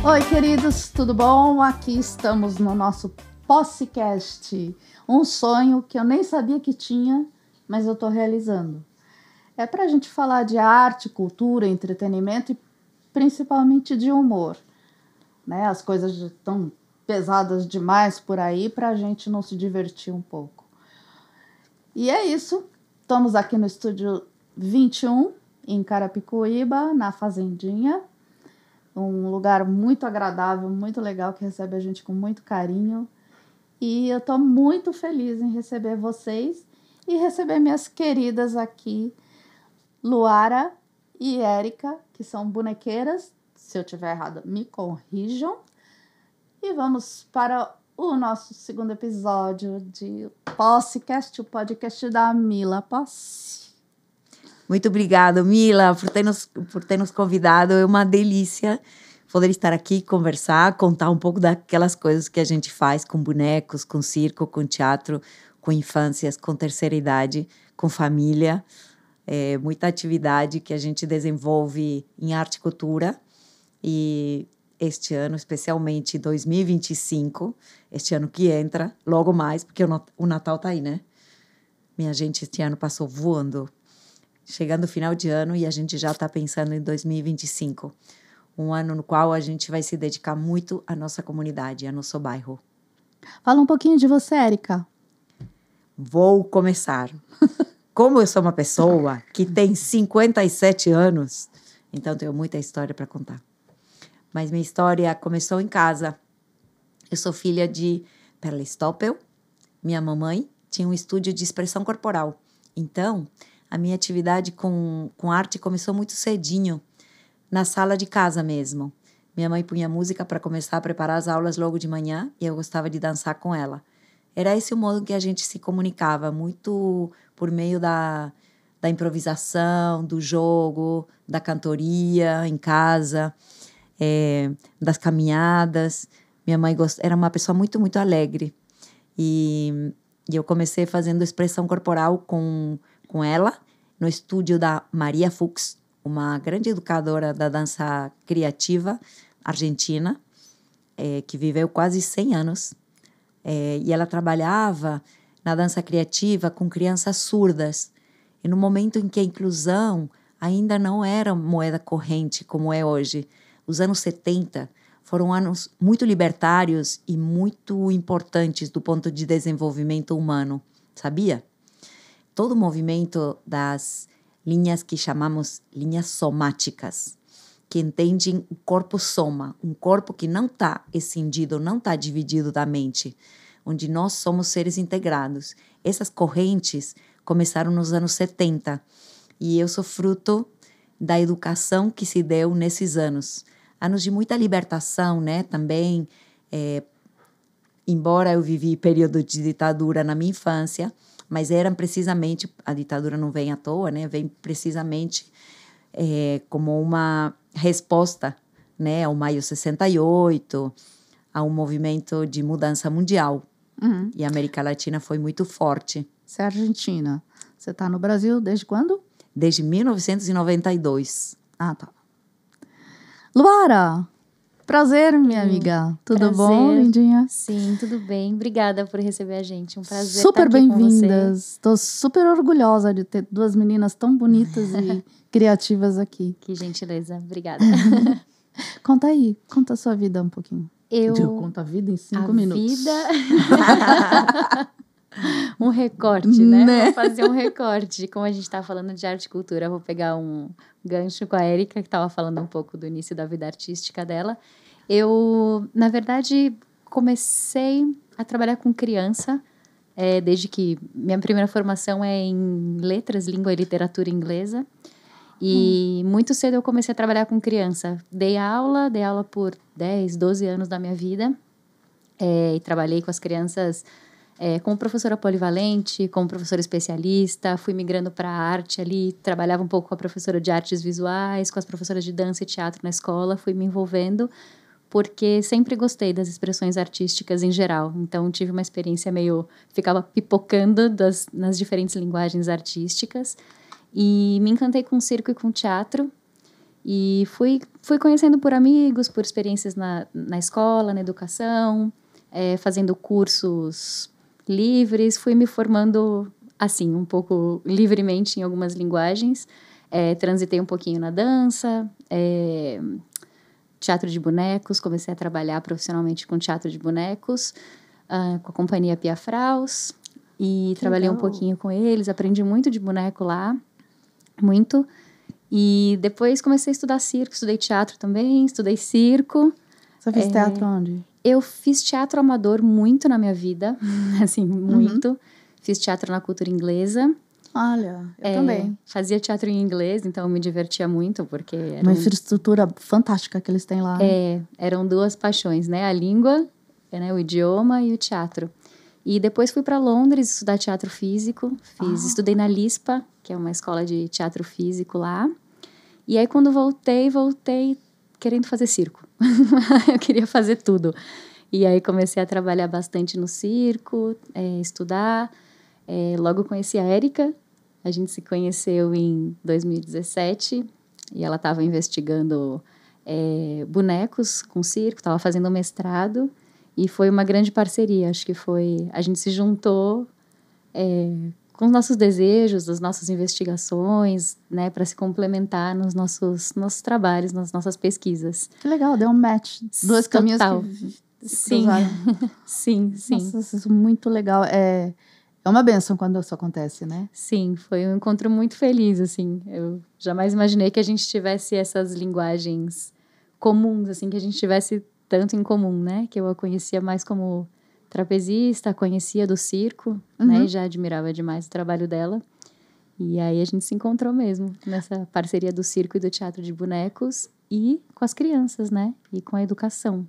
Oi, queridos, tudo bom? Aqui estamos no nosso podcast. Um sonho que eu nem sabia que tinha, mas eu estou realizando. É para a gente falar de arte, cultura, entretenimento e principalmente de humor. Né? As coisas estão pesadas demais por aí para a gente não se divertir um pouco. E é isso. Estamos aqui no estúdio 21, em Carapicuíba, na Fazendinha. Um lugar muito agradável, muito legal, que recebe a gente com muito carinho. E eu estou muito feliz em receber vocês e receber minhas queridas aqui, Luara e Érica, que são bonequeiras. Se eu estiver errada, me corrijam. E vamos para o nosso segundo episódio de Possecast, o podcast da Mila Posse. Muito obrigada, Mila, por ter nos convidado. É uma delícia poder estar aqui, conversar, contar um pouco daquelas coisas que a gente faz com bonecos, com circo, com teatro, com infâncias, com terceira idade, com família. É muita atividade que a gente desenvolve em arte e cultura. E este ano, especialmente 2025, este ano que entra, logo mais, porque o Natal tá aí, né? Minha gente, este ano passou voando. Chegando o final de ano e a gente já está pensando em 2025. Um ano no qual a gente vai se dedicar muito à nossa comunidade, ao nosso bairro. Fala um pouquinho de você, Érica. Vou começar. Como eu sou uma pessoa que tem 57 anos, então tenho muita história para contar. Mas minha história começou em casa. Eu sou filha de Perla Stoppel. Minha mamãe tinha um estúdio de expressão corporal. Então, a minha atividade com arte começou muito cedinho, na sala de casa mesmo. Minha mãe punha música para começar a preparar as aulas logo de manhã e eu gostava de dançar com ela. Era esse o modo que a gente se comunicava, muito por meio da improvisação, do jogo, da cantoria em casa, das caminhadas. Minha mãe era uma pessoa muito, muito alegre. E eu comecei fazendo expressão corporal com ela, no estúdio da Maria Fuchs, uma grande educadora da dança criativa argentina, que viveu quase 100 anos. E ela trabalhava na dança criativa com crianças surdas. E no momento em que a inclusão ainda não era moeda corrente como é hoje, os anos 70 foram anos muito libertários e muito importantes do ponto de desenvolvimento humano, sabia? Todo o movimento das linhas que chamamos linhas somáticas, que entendem o corpo soma, um corpo que não está escindido, não está dividido da mente, onde nós somos seres integrados. Essas correntes começaram nos anos 70 e eu sou fruto da educação que se deu nesses anos. Anos de muita libertação, né? Também, embora eu vivi período de ditadura na minha infância, mas eram precisamente, a ditadura não vem à toa, né? Vem precisamente como uma resposta, né, ao Maio 68, a um movimento de mudança mundial. Uhum. E a América Latina foi muito forte. Você é argentina. Você está no Brasil desde quando? Desde 1992. Ah, tá. Luara! Prazer, minha amiga. Tudo bom, lindinha? Sim, tudo bem. Obrigada por receber a gente. Um prazer super estar aqui com você. Super bem-vindas. Estou super orgulhosa de ter duas meninas tão bonitas e criativas aqui. Que gentileza. Obrigada. Conta aí. Conta a sua vida um pouquinho. Conta a vida em 5 minutos. Vida... um recorte, né? Vou fazer um recorte. Como a gente está falando de arte e cultura, vou pegar um gancho com a Érica, que estava falando um pouco do início da vida artística dela. Eu, na verdade, comecei a trabalhar com criança, desde que minha primeira formação é em letras, língua e literatura inglesa. E muito cedo eu comecei a trabalhar com criança. Dei aula por 10, 12 anos da minha vida. E trabalhei com as crianças como professora polivalente, como professora especialista, fui migrando para a arte ali, trabalhava um pouco com a professora de artes visuais, com as professoras de dança e teatro na escola, fui me envolvendo, porque sempre gostei das expressões artísticas em geral, então tive uma experiência ficava pipocando nas diferentes linguagens artísticas, e me encantei com circo e com teatro, E fui conhecendo por amigos, por experiências na escola, na educação, fazendo cursos livres, fui me formando assim, um pouco livremente em algumas linguagens. Transitei um pouquinho na dança, teatro de bonecos, comecei a trabalhar profissionalmente com teatro de bonecos, com a companhia Pia Fraus, e trabalhei um pouquinho com eles, aprendi muito de boneco lá, muito. E depois comecei a estudar circo, estudei teatro também, estudei circo. Você fez teatro onde? Eu fiz teatro amador muito na minha vida, assim, muito. Fiz teatro na cultura inglesa. Olha, eu também. Fazia teatro em inglês, então eu me divertia muito, porque... Uma infraestrutura fantástica que eles têm lá. Eram duas paixões, né? A língua, né? O idioma e o teatro. E depois fui para Londres estudar teatro físico. Estudei na LISPA, que é uma escola de teatro físico lá. E aí, quando voltei querendo fazer circo. Eu queria fazer tudo. E aí, comecei a trabalhar bastante no circo, estudar. Logo conheci a Érica. A gente se conheceu em 2017. E ela estava investigando bonecos com circo, estava fazendo mestrado. E foi uma grande parceria. Acho que a gente se juntou com os nossos desejos, as nossas investigações, né, para se complementar nos nossos trabalhos, nas nossas pesquisas. Que legal, deu um match. Dois caminhos que sim. Sim. Nossa, isso é muito legal. É uma bênção quando isso acontece, né? Sim, foi um encontro muito feliz, assim. Eu jamais imaginei que a gente tivesse essas linguagens comuns, assim, que a gente tivesse tanto em comum, né? Que eu a conhecia mais como trapezista, conhecia do circo, né? E já admirava demais o trabalho dela. E aí a gente se encontrou mesmo nessa parceria do circo e do teatro de bonecos e com as crianças, né? E com a educação.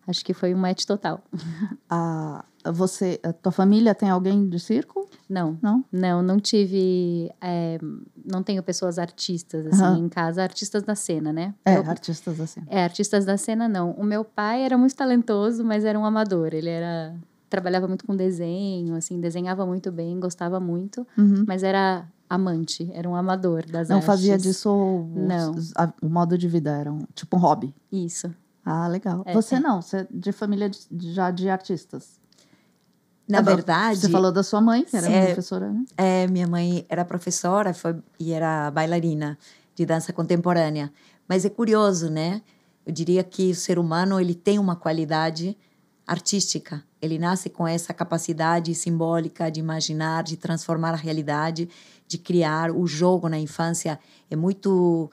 Acho que foi um match total. A tua família tem alguém de circo? Não tive... não tenho pessoas artistas, assim, em casa. Artistas da cena, né? Artistas da cena. Artistas da cena, não. O meu pai era muito talentoso, mas era um amador. Ele trabalhava muito com desenho, assim, desenhava muito bem, gostava muito, mas era amante, era um amador das artes. Não fazia disso não. O modo de vida, era um hobby. Isso. Ah, legal. Você não, você é de família já de artistas. Na verdade... Você falou da sua mãe, que era professora, né? Minha mãe era professora e era bailarina de dança contemporânea. Mas é curioso, né? Eu diria que o ser humano ele tem uma qualidade artística. Ele nasce com essa capacidade simbólica de imaginar, de transformar a realidade, de criar. O jogo na infância é muito...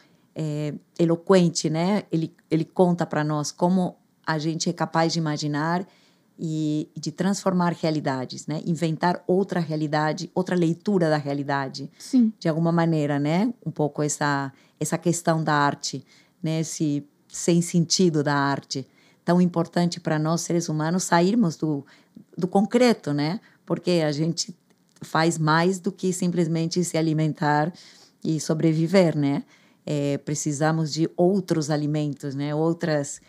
eloquente, né? Ele conta para nós como a gente é capaz de imaginar e de transformar realidades, né? Inventar outra realidade, outra leitura da realidade. Sim. De alguma maneira, né? Um pouco essa questão da arte, né? Esse sem sentido da arte. Tão importante para nós, seres humanos, sairmos do concreto, né? Porque a gente faz mais do que simplesmente se alimentar e sobreviver, né? Precisamos de outros alimentos, né? Outras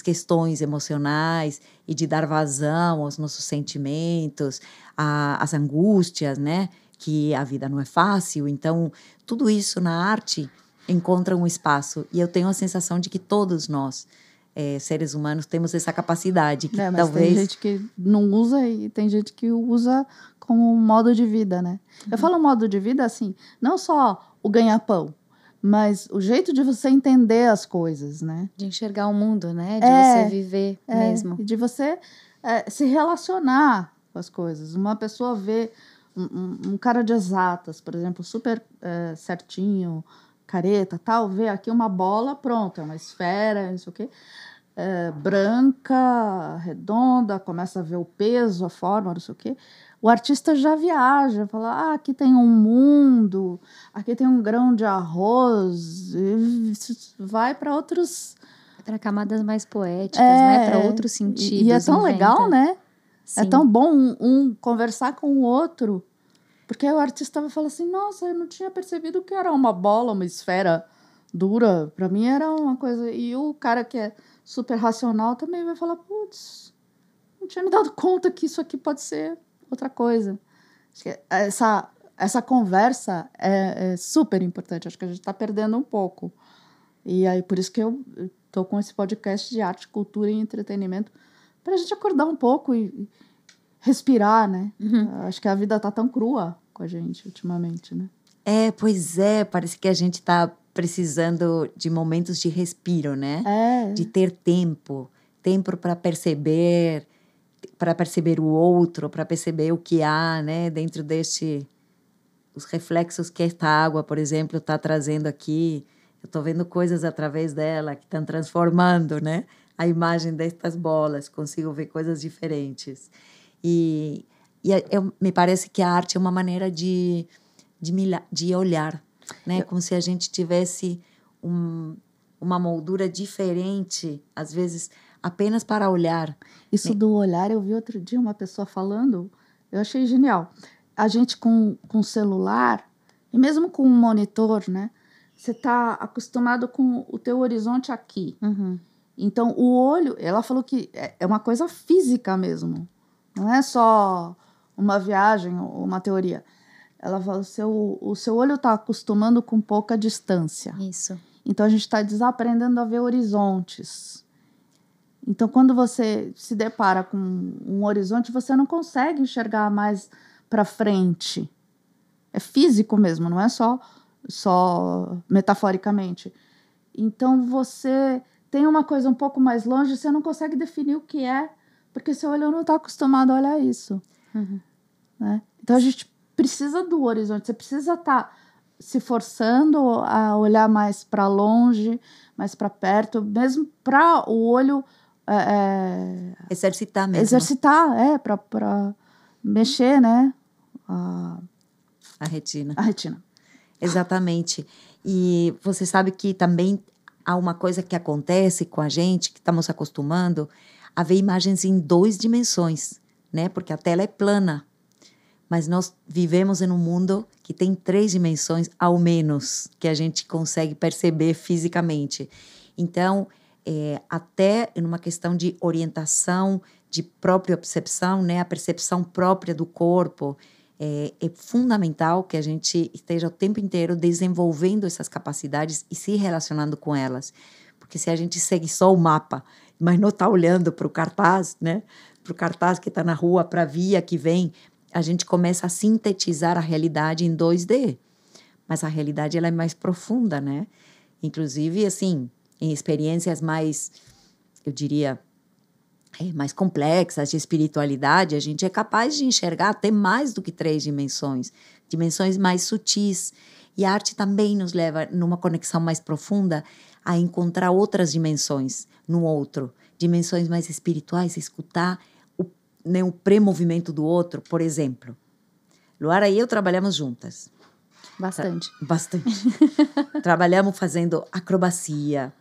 questões emocionais e de dar vazão aos nossos sentimentos, às angústias, né? Que a vida não é fácil. Então, tudo isso na arte encontra um espaço. E eu tenho a sensação de que todos nós, seres humanos, temos essa capacidade. Que mas talvez... tem gente que não usa e tem gente que usa como um modo de vida, né? Eu falo modo de vida assim, não só o ganha-pão, mas o jeito de você entender as coisas, né? De enxergar o mundo, né? De você viver mesmo. E de você se relacionar com as coisas. Uma pessoa vê um cara de exatas, por exemplo, super certinho, careta, tal, vê aqui uma bola, pronto, é uma esfera, não sei o quê, branca, redonda, começa a ver o peso, a forma, não sei o quê. O artista já viaja, fala, aqui tem um mundo, aqui tem um grão de arroz, e vai para outros... Para camadas mais poéticas, né? Para outros sentidos. E é tão legal, né? Sim. É tão bom um conversar com o outro, porque o artista vai falar assim, nossa, eu não tinha percebido que era uma bola, uma esfera dura, para mim era uma coisa... E o cara que é super racional também vai falar, putz, não tinha me dado conta que isso aqui pode ser outra coisa. Acho que essa conversa é super importante. Acho que a gente está perdendo um pouco. E aí, por isso que eu estou com esse podcast de arte, cultura e entretenimento, para a gente acordar um pouco e respirar, né? Acho que a vida tá tão crua com a gente ultimamente, né? Pois é, parece que a gente está precisando de momentos de respiro, né? De ter tempo para perceber o outro, para perceber o que há, né? Dentro os reflexos que esta água, por exemplo, está trazendo aqui. Eu estou vendo coisas através dela que estão transformando, né? A imagem destas bolas, consigo ver coisas diferentes. E me parece que a arte é uma maneira de olhar, né? Como se a gente tivesse uma moldura diferente, às vezes, apenas para olhar. Isso do olhar, eu vi outro dia uma pessoa falando, eu achei genial. A gente com celular, e mesmo com um monitor, né? Você está acostumado com o teu horizonte aqui. Então, o olho, ela falou que é uma coisa física mesmo. Não é só uma viagem ou uma teoria. Ela falou, o seu olho está acostumando com pouca distância. Isso. Então, a gente está desaprendendo a ver horizontes. Então, quando você se depara com um horizonte, você não consegue enxergar mais para frente. É físico mesmo, não é só metaforicamente. Então, você tem uma coisa um pouco mais longe, você não consegue definir o que é, porque seu olho não está acostumado a olhar isso. Né? Então, a gente precisa do horizonte, você precisa estar se forçando a olhar mais para longe, mais para perto, mesmo para o olho... exercitar mesmo. Exercitar, para mexer, né? A retina. A retina. Exatamente. E você sabe que também há uma coisa que acontece com a gente, que estamos acostumando a ver imagens em 2 dimensões, né? Porque a tela é plana. Mas nós vivemos em um mundo que tem 3 dimensões, ao menos, que a gente consegue perceber fisicamente. Então, até em uma questão de orientação, de própria percepção, né? A percepção própria do corpo, é fundamental que a gente esteja o tempo inteiro desenvolvendo essas capacidades e se relacionando com elas. Porque se a gente segue só o mapa, mas não está olhando para o cartaz, né? Para o cartaz que está na rua, para a via que vem, a gente começa a sintetizar a realidade em 2D. Mas a realidade ela é mais profunda, né? Inclusive, assim, em experiências mais, eu diria, mais complexas de espiritualidade, a gente é capaz de enxergar até mais do que 3 dimensões, dimensões mais sutis. E a arte também nos leva, numa conexão mais profunda, a encontrar outras dimensões no outro, dimensões mais espirituais, escutar o pré-movimento do outro, por exemplo. Luara e eu trabalhamos juntas. Bastante. Bastante. Trabalhamos fazendo acrobacia,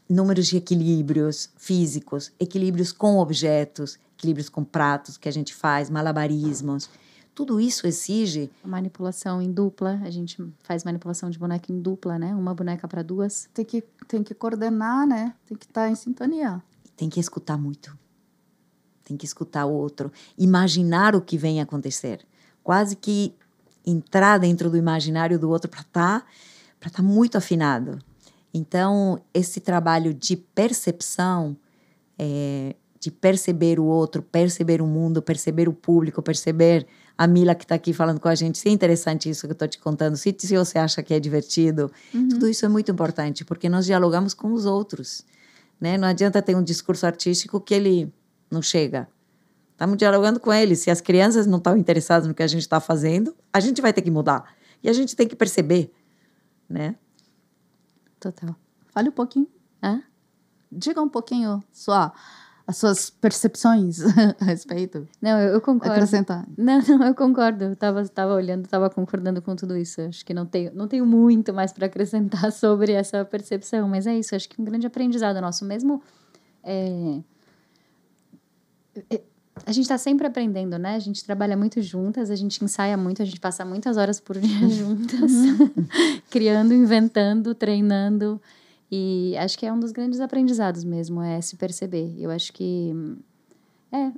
números de equilíbrios físicos, equilíbrios com objetos, equilíbrios com pratos que a gente faz, malabarismos. Tudo isso exige... Manipulação em dupla. A gente faz manipulação de boneca em dupla, né? Uma boneca para 2. Tem que coordenar, né? Tem que estar em sintonia. Tem que escutar muito. Tem que escutar o outro. Imaginar o que vem acontecer. Quase que entrar dentro do imaginário do outro para estar muito afinado. Então, esse trabalho de percepção, de perceber o outro, perceber o mundo, perceber o público, perceber a Mila que está aqui falando com a gente, se é interessante isso que eu estou te contando, se você acha que é divertido, tudo isso é muito importante, porque nós dialogamos com os outros, né? Não adianta ter um discurso artístico que ele não chega. Estamos dialogando com eles. Se as crianças não estão interessadas no que a gente está fazendo, a gente vai ter que mudar. E a gente tem que perceber, né? Total. Fale um pouquinho. Diga um pouquinho as suas percepções a respeito. Não, eu concordo. Acrescentar. Não, eu concordo. Eu tava olhando, tava concordando com tudo isso. Acho que não tenho muito mais para acrescentar sobre essa percepção, mas é isso. Acho que um grande aprendizado nosso mesmo. A gente está sempre aprendendo, né? A gente trabalha muito juntas, a gente ensaia muito, a gente passa muitas horas por dia juntas, criando, inventando, treinando. E acho que é um dos grandes aprendizados mesmo, é se perceber. Eu acho que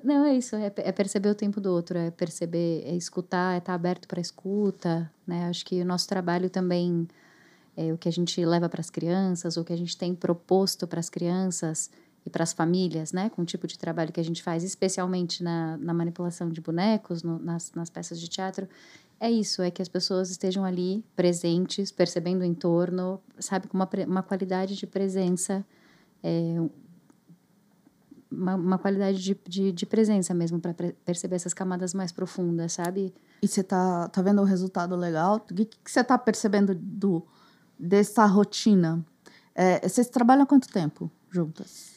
Não, é isso. É perceber o tempo do outro, é perceber, é escutar, é estar aberto para escuta, né? Acho que o nosso trabalho também, o que a gente leva para as crianças, o que a gente tem proposto para as crianças e para as famílias, né? Com o tipo de trabalho que a gente faz, especialmente na manipulação de bonecos, nas peças de teatro, é isso, é que as pessoas estejam ali, presentes, percebendo o entorno, sabe? Com uma qualidade de presença, uma qualidade de presença mesmo, para perceber essas camadas mais profundas, sabe? E você tá vendo o resultado legal? O que você tá percebendo dessa rotina? Vocês trabalham há quanto tempo juntas?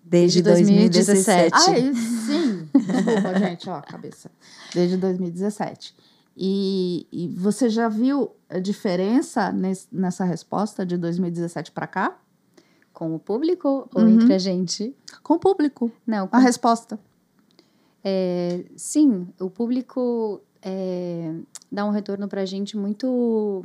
Desde 2017. Ai, sim! Desculpa, gente, ó, cabeça. Desde 2017. E você já viu a diferença nessa resposta de 2017 para cá? Com o público ou entre a gente? Com o público. Não. A resposta. Sim, o público dá um retorno pra gente muito,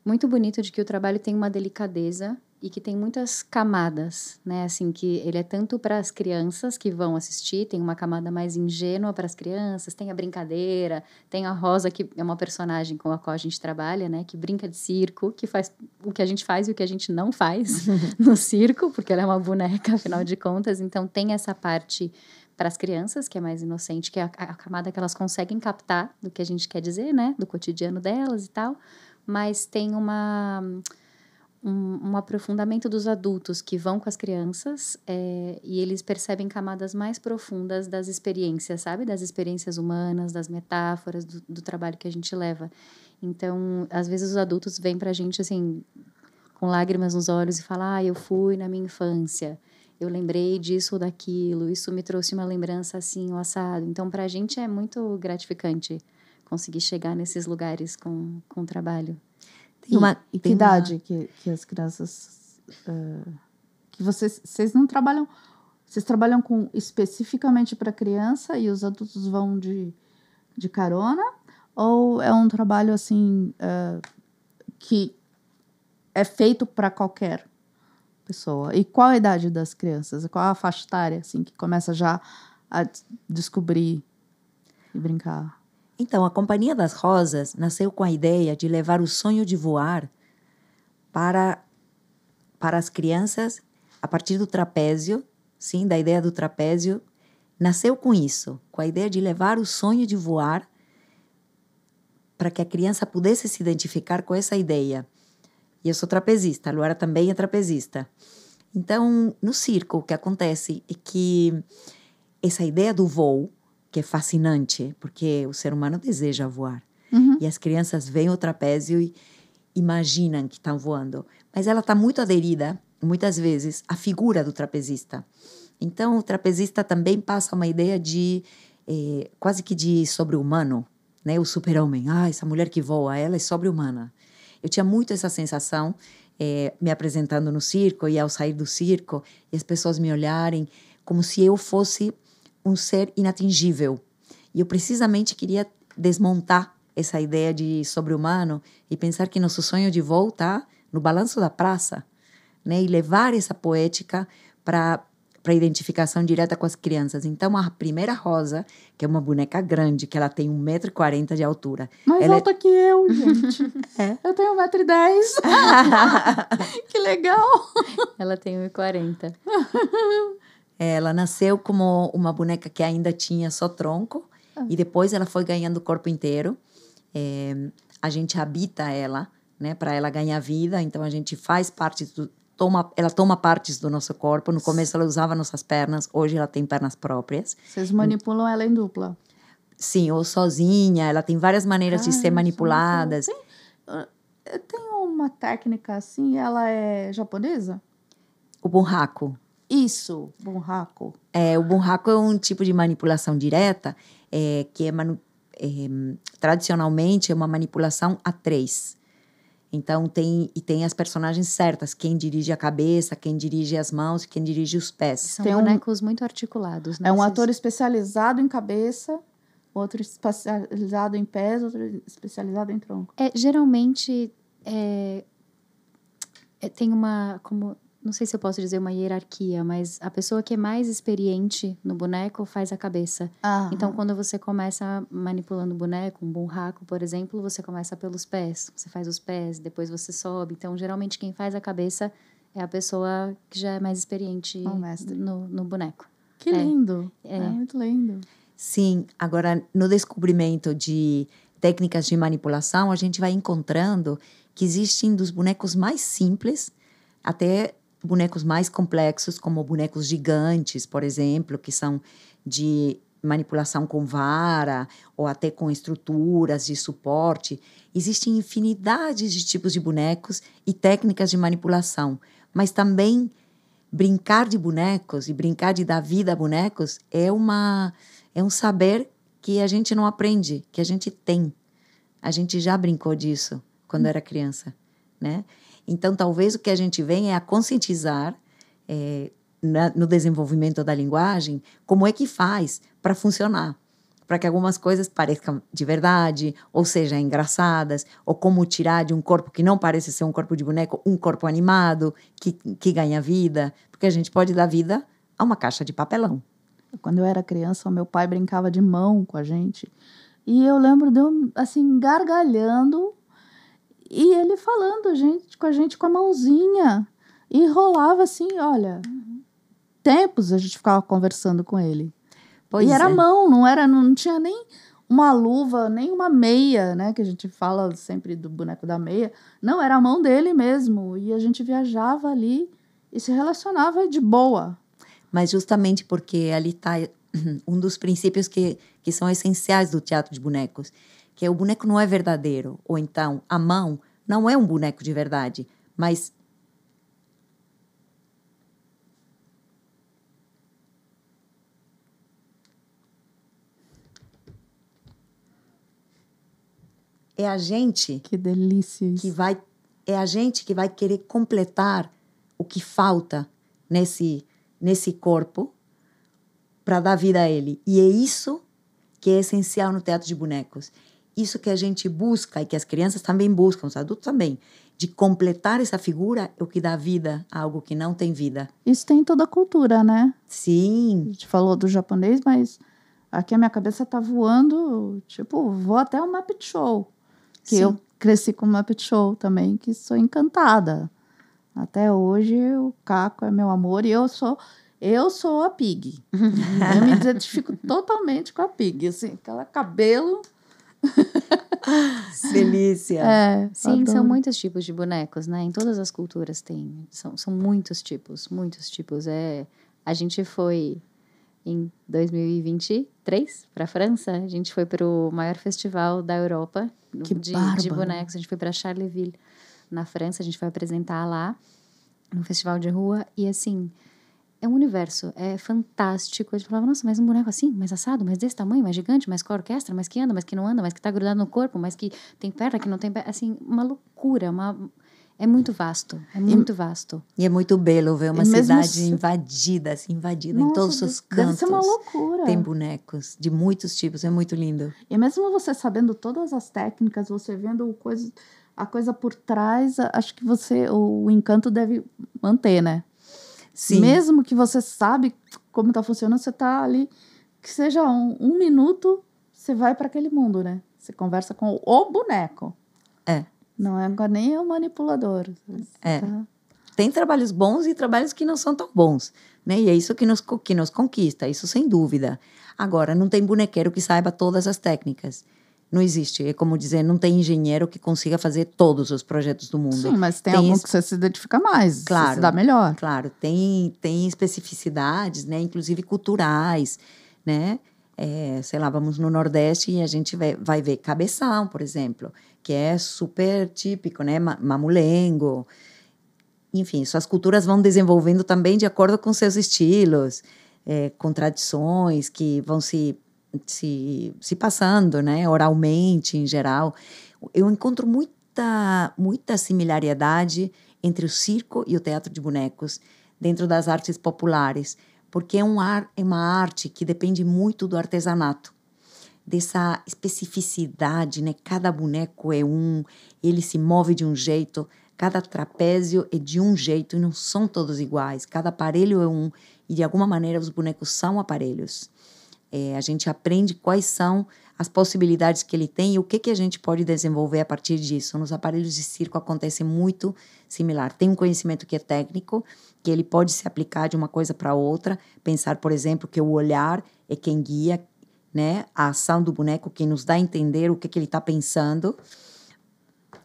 muito bonito de que o trabalho tem uma delicadeza e que tem muitas camadas, né? Assim, que ele é tanto para as crianças que vão assistir, tem uma camada mais ingênua para as crianças, tem a brincadeira, tem a Rosa, que é uma personagem com a qual a gente trabalha, né? Que brinca de circo, que faz o que a gente faz e o que a gente não faz no circo, porque ela é uma boneca, afinal de contas. Então, tem essa parte para as crianças, que é mais inocente, que é a camada que elas conseguem captar do que a gente quer dizer, né? Do cotidiano delas e tal. Mas tem um aprofundamento dos adultos que vão com as crianças e eles percebem camadas mais profundas das experiências, sabe? Das experiências humanas, das metáforas, do trabalho que a gente leva. Então, às vezes os adultos vêm pra gente, assim, com lágrimas nos olhos e falam, eu fui na minha infância, eu lembrei disso ou daquilo, isso me trouxe uma lembrança assim, o assado. Então, pra gente é muito gratificante conseguir chegar nesses lugares com o trabalho. E que idade que as crianças... que vocês não trabalham... Vocês trabalham especificamente para criança e os adultos vão de carona? Ou é um trabalho, assim, que é feito para qualquer pessoa? E qual a idade das crianças? Qual a faixa etária, assim, que começa já a descobrir e brincar? Então, a Companhia das Rosas nasceu com a ideia de levar o sonho de voar para as crianças a partir do trapézio, sim, da ideia do trapézio. Nasceu com isso, com a ideia de levar o sonho de voar para que a criança pudesse se identificar com essa ideia. E eu sou trapezista, a Luara também é trapezista. Então, no circo, o que acontece é que essa ideia do voo, que é fascinante, porque o ser humano deseja voar. Uhum. E as crianças veem o trapézio e imaginam que estão voando. Mas ela está muito aderida, muitas vezes, à figura do trapezista. Então, o trapezista também passa uma ideia de, quase que de sobre-humano, né? O super-homem. Essa mulher que voa, ela é sobre-humana. Eu tinha muito essa sensação, me apresentando no circo, e ao sair do circo, e as pessoas me olharem como se eu fosse um ser inatingível. E eu precisamente queria desmontar essa ideia de sobre-humano e pensar que nosso sonho de voo está no balanço da praça, né? E levar essa poética para a identificação direta com as crianças. Então, a primeira Rosa, que é uma boneca grande, que ela tem 1,40 m de altura. Mais ela alta que eu, gente. Eu tenho 1,10 m. Que legal! Ela tem 1,40 m. Ela nasceu como uma boneca que ainda tinha só tronco e depois ela foi ganhando o corpo inteiro. A gente habita ela, né, para ela ganhar vida. Então, a gente faz parte ela toma partes do nosso corpo. No começo, ela usava nossas pernas. Hoje, ela tem pernas próprias. Vocês manipulam ela em dupla? Sim, ou sozinha. Ela tem várias maneiras de ser manipuladas. Tem uma técnica assim, ela é japonesa? O bunraku. Isso, bunraku. O bunraku é um tipo de manipulação direta, que tradicionalmente é uma manipulação a 3. Então, tem as personagens certas, quem dirige a cabeça, quem dirige as mãos, quem dirige os pés. São bonecos muito articulados, né? É um ator especializado em cabeça, outro especializado em pés, outro especializado em tronco. Geralmente, tem uma... não sei se eu posso dizer uma hierarquia, mas a pessoa que é mais experiente no boneco faz a cabeça. Então, quando você começa manipulando o boneco, um burraco, por exemplo, você começa pelos pés. Você faz os pés, depois você sobe. Então, geralmente, quem faz a cabeça é a pessoa que já é mais experiente no boneco. Que lindo! É muito lindo. Sim, agora, no descobrimento de técnicas de manipulação, a gente vai encontrando que existem dos bonecos mais simples até bonecos mais complexos, como bonecos gigantes, por exemplo, que são de manipulação com vara ou até com estruturas de suporte. Existem infinidades de tipos de bonecos e técnicas de manipulação, mas também brincar de bonecos e brincar de dar vida a bonecos é um saber que a gente não aprende, que a gente tem. A gente já brincou disso quando era criança, né? Então, talvez o que a gente vem é a conscientizar no desenvolvimento da linguagem como é que faz para funcionar, para que algumas coisas pareçam de verdade, ou sejam engraçadas, ou como tirar de um corpo que não parece ser um corpo de boneco, um corpo animado, que ganha vida, porque a gente pode dar vida a uma caixa de papelão. Quando eu era criança, o meu pai brincava de mão com a gente, e eu lembro de eu, assim, gargalhando, e ele falando com a gente com a mãozinha. E rolava assim, olha, tempos a gente ficava conversando com ele. Pois e era mão, não tinha nem uma luva, nem uma meia, né? Que a gente fala sempre do boneco da meia. Não, era a mão dele mesmo. E a gente viajava ali e se relacionava de boa. Mas justamente porque ali está um dos princípios que são essenciais do teatro de bonecos, que é o boneco não é verdadeiro, ou então a mão não é um boneco de verdade, mas é a gente que delícia isso. É a gente que vai querer completar o que falta nesse corpo para dar vida a ele. E é isso que é essencial no teatro de bonecos. Isso que a gente busca e que as crianças também buscam, os adultos também, de completar essa figura é o que dá vida a algo que não tem vida. Isso tem em toda a cultura, né? Sim. A gente falou do japonês, mas aqui a minha cabeça tá voando, tipo, vou até o Muppet Show. Que Sim. eu cresci com o Muppet Show também, que sou encantada. Até hoje o Caco é meu amor e eu sou a Pig. Eu me identifico totalmente com a Pig, assim, aquela cabelo. Delícia. Sim, são muitos tipos de bonecos, né? Em todas as culturas tem. São muitos tipos, muitos tipos. A gente foi em 2023 para a França. A gente foi para o maior festival da Europa de bonecos. A gente foi para Charleville, na França. A gente foi apresentar lá no festival de rua. E assim, é um universo, é fantástico. A gente falava, nossa, mas um boneco assim, mais assado, mais desse tamanho, mais gigante, mais com a orquestra, mais que anda, mais que não anda, mais que tá grudado no corpo, mais que tem perna, que não tem perna. Assim, uma loucura, é muito vasto, muito vasto. E é muito belo ver uma cidade invadida, assim, invadida em todos os seus cantos. Deve ser uma loucura. Tem bonecos de muitos tipos, é muito lindo. E mesmo você sabendo todas as técnicas, você vendo a coisa por trás, acho que o encanto deve manter, né? Sim. Mesmo que você sabe como tá funcionando, você tá ali, que seja um minuto, você vai para aquele mundo, né? Você conversa com o boneco. Não é nem o manipulador. Tá... Tem trabalhos bons e trabalhos que não são tão bons, né? E é isso que nos conquista, isso sem dúvida. Agora, não tem bonequeiro que saiba todas as técnicas. Não existe. É como dizer, não tem engenheiro que consiga fazer todos os projetos do mundo. Sim, mas tem alguns que você se identifica mais, claro, você se dá melhor. Claro, tem especificidades, né? Inclusive culturais, né? Sei lá, vamos no Nordeste e a gente vai ver cabeção, por exemplo, que é super típico, né? Mamulengo. Enfim, suas culturas vão desenvolvendo também de acordo com seus estilos, com tradições que vão se passando, né, oralmente, em geral. Eu encontro muita similaridade entre o circo e o teatro de bonecos dentro das artes populares, porque é uma arte que depende muito do artesanato, dessa especificidade, né? Cada boneco ele se move de um jeito, Cada trapézio é de um jeito e não são todos iguais. Cada aparelho é um, e de alguma maneira os bonecos são aparelhos. A gente aprende quais são as possibilidades que ele tem e o que a gente pode desenvolver a partir disso. Nos aparelhos de circo acontece muito similar. Tem um conhecimento que é técnico, que ele pode se aplicar de uma coisa para outra. Pensar, por exemplo, que o olhar é quem guia, né, a ação do boneco, quem nos dá a entender o que ele está pensando.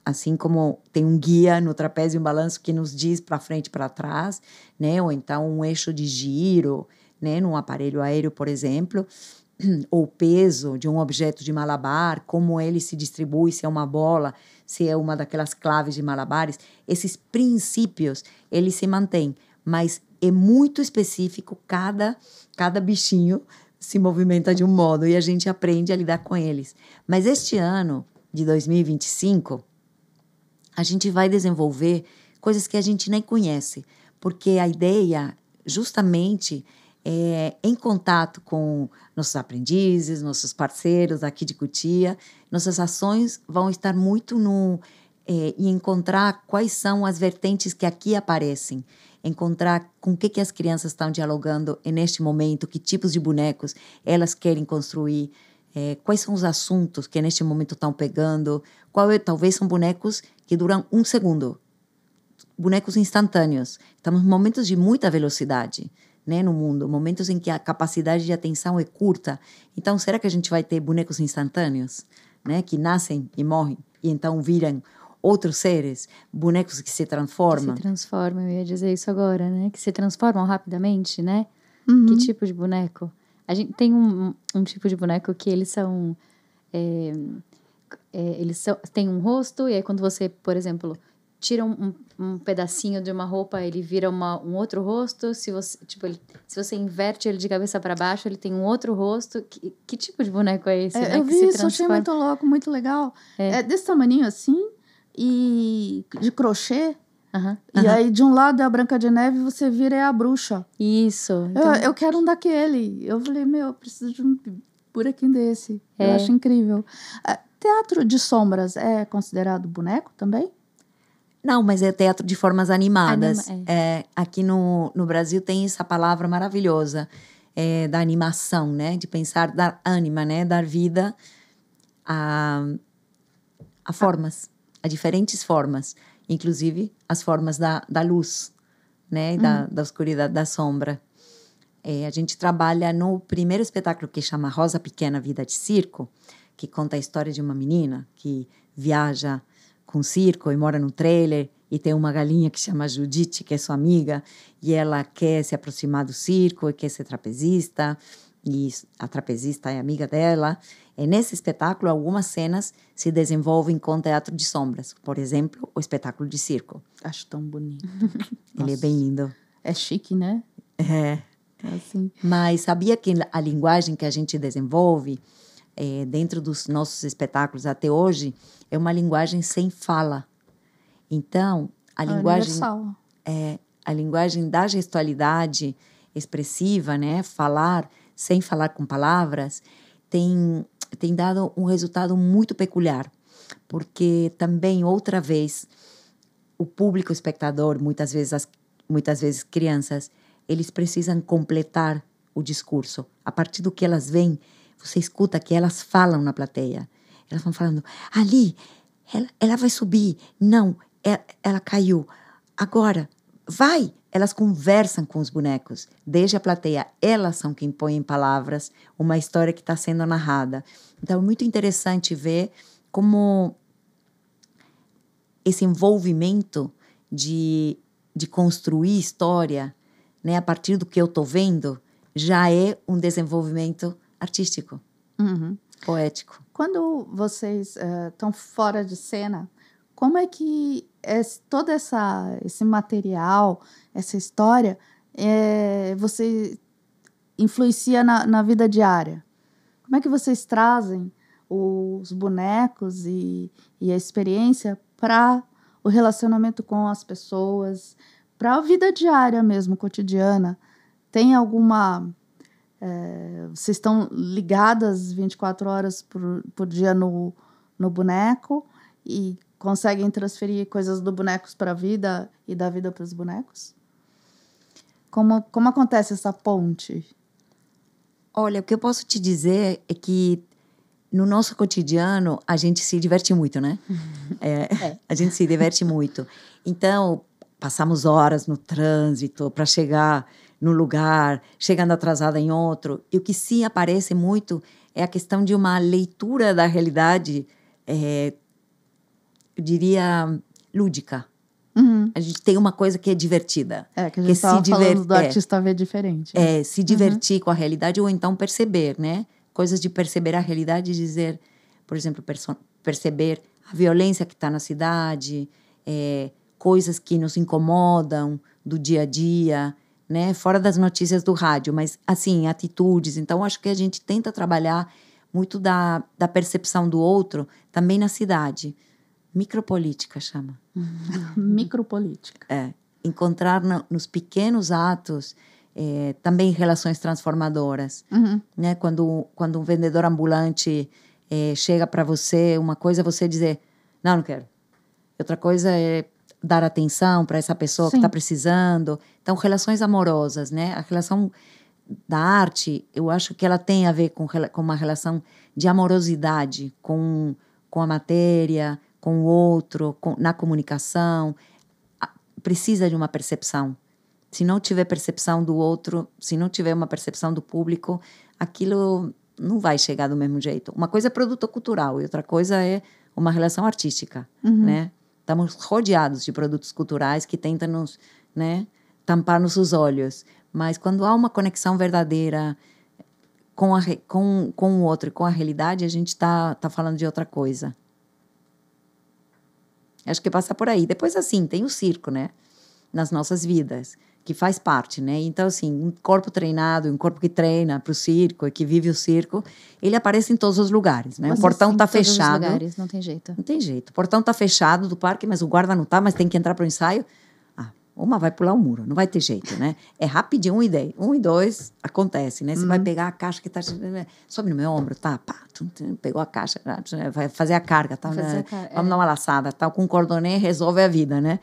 Assim como tem um guia no trapézio e um balanço que nos diz para frente e para trás, né? Ou então um eixo de giro, né? Num aparelho aéreo, por exemplo, ou o peso de um objeto de malabar, como ele se distribui, se é uma bola, se é uma daquelas claves de malabares. Esses princípios, eles se mantêm, mas é muito específico, cada bichinho se movimenta de um modo e a gente aprende a lidar com eles. Mas este ano de 2025, a gente vai desenvolver coisas que a gente nem conhece, porque a ideia, justamente, é em contato com nossos aprendizes, nossos parceiros aqui de Cotia, nossas ações vão estar muito em encontrar quais são as vertentes que aqui aparecem, encontrar com o que as crianças estão dialogando neste momento, que tipos de bonecos elas querem construir, quais são os assuntos que neste momento estão pegando, talvez são bonecos que duram 1 segundo, bonecos instantâneos. Estamos em momentos de muita velocidade, né, no mundo, momentos em que a capacidade de atenção é curta. Então, será que a gente vai ter bonecos instantâneos, né, que nascem e morrem e então viram outros seres, bonecos que se transformam? Que se transformam, eu ia dizer isso agora, né? Que se transformam rapidamente, né? Uhum. Que tipo de boneco? A gente tem um tipo de boneco que eles são... têm um rosto, e aí quando você, por exemplo, tira um pedacinho de uma roupa, ele vira um outro rosto. Se você inverte ele de cabeça para baixo, ele tem um outro rosto. Que tipo de boneco é esse, né? Eu que vi se isso, achei muito louco, muito legal. É desse tamaninho assim, e de crochê. E aí, de um lado é a Branca de Neve e você vira é a bruxa. Isso. Então... Eu quero um daquele. Eu falei, eu preciso de um buraquinho desse. Eu acho incrível. Teatro de sombras é considerado boneco também? Não, mas é teatro de formas animadas. Aqui no Brasil tem essa palavra maravilhosa da animação, né? De pensar, dar ânima, né? Dar vida a formas, a diferentes formas. Inclusive as formas da luz, né? Da escuridade, da sombra. A gente trabalha no primeiro espetáculo que chama Rosa Pequena, Vida de Circo, que conta a história de uma menina que viaja com circo e mora no trailer e tem uma galinha que chama Judite, que é sua amiga, e ela quer se aproximar do circo e quer ser trapezista, e a trapezista é amiga dela. E nesse espetáculo, algumas cenas se desenvolvem com teatro de sombras. Por exemplo, o espetáculo de circo. Acho tão bonito. Ele é bem lindo. É chique, né? É. Assim. Mas sabia que a linguagem que a gente desenvolve dentro dos nossos espetáculos até hoje é uma linguagem sem fala. Então, a linguagem da gestualidade expressiva, né, falar sem falar com palavras, tem dado um resultado muito peculiar, porque também, outra vez, o público espectador, muitas vezes crianças, eles precisam completar o discurso. A partir do que elas veem, você escuta que elas falam na plateia. Elas vão falando, ali, ela vai subir. Não, ela caiu. Agora, vai. Elas conversam com os bonecos. Desde a plateia, elas são quem põe em palavras uma história que está sendo narrada. Então, é muito interessante ver como esse envolvimento de construir história, né, a partir do que eu estou vendo, já é um desenvolvimento artístico, poético. Quando vocês estão fora de cena, como é que todo esse material, essa história, você influencia na vida diária? Como é que vocês trazem os bonecos e a experiência para o relacionamento com as pessoas, para a vida diária mesmo, cotidiana? Tem alguma... vocês estão ligadas 24 horas por dia no boneco? E conseguem transferir coisas do bonecos para a vida e da vida para os bonecos? Como acontece essa ponte? Olha, o que eu posso te dizer é que no nosso cotidiano a gente se diverte muito, né? A gente se diverte muito. Então, passamos horas no trânsito para chegar no lugar, chegando atrasada em outro. E o que sim aparece muito é a questão de uma leitura da realidade, eu diria, lúdica. Uhum. A gente tem uma coisa que é divertida. Que a gente estava falando do artista ver diferente. Se divertir com a realidade ou então perceber, né? Coisas de perceber a realidade e dizer, por exemplo, perceber a violência que está na cidade, coisas que nos incomodam do dia a dia, né? Fora das notícias do rádio, mas, assim, atitudes. Então, acho que a gente tenta trabalhar muito da percepção do outro também na cidade. Micropolítica chama. Micropolítica. Encontrar nos pequenos atos também relações transformadoras. Uhum. Né? Quando um vendedor ambulante chega para você, uma coisa é você dizer, não quero. Outra coisa é dar atenção para essa pessoa que está precisando. Então, relações amorosas, né? A relação da arte, eu acho que ela tem a ver com uma relação de amorosidade com a matéria, com o outro, na comunicação. Precisa de uma percepção. Se não tiver percepção do outro, se não tiver uma percepção do público, aquilo não vai chegar do mesmo jeito. Uma coisa é produto cultural e outra coisa é uma relação artística, né? Estamos rodeados de produtos culturais que tentam nos, né, tampar nossos olhos. Mas quando há uma conexão verdadeira com o outro e com a realidade, a gente tá falando de outra coisa. Acho que passa por aí. Depois, assim, tem o circo, né? Nas nossas vidas, que faz parte, né? Então, assim, um corpo treinado, um corpo que treina para o circo e que vive o circo, ele aparece em todos os lugares, né? O portão está fechado. Em todos os lugares, não tem jeito. Não tem jeito. O portão está fechado do parque, mas o guarda não está, mas tem que entrar para o ensaio. Uma vai pular o muro, não vai ter jeito, né? É rapidinho, 1 e 10. 1 e 2, acontece, né? Você vai pegar a caixa que está... Sobe no meu ombro, tá? Pá, pegou a caixa, vai fazer a carga, tá? Vamos dar uma laçada, tá? Com cordonê resolve a vida, né?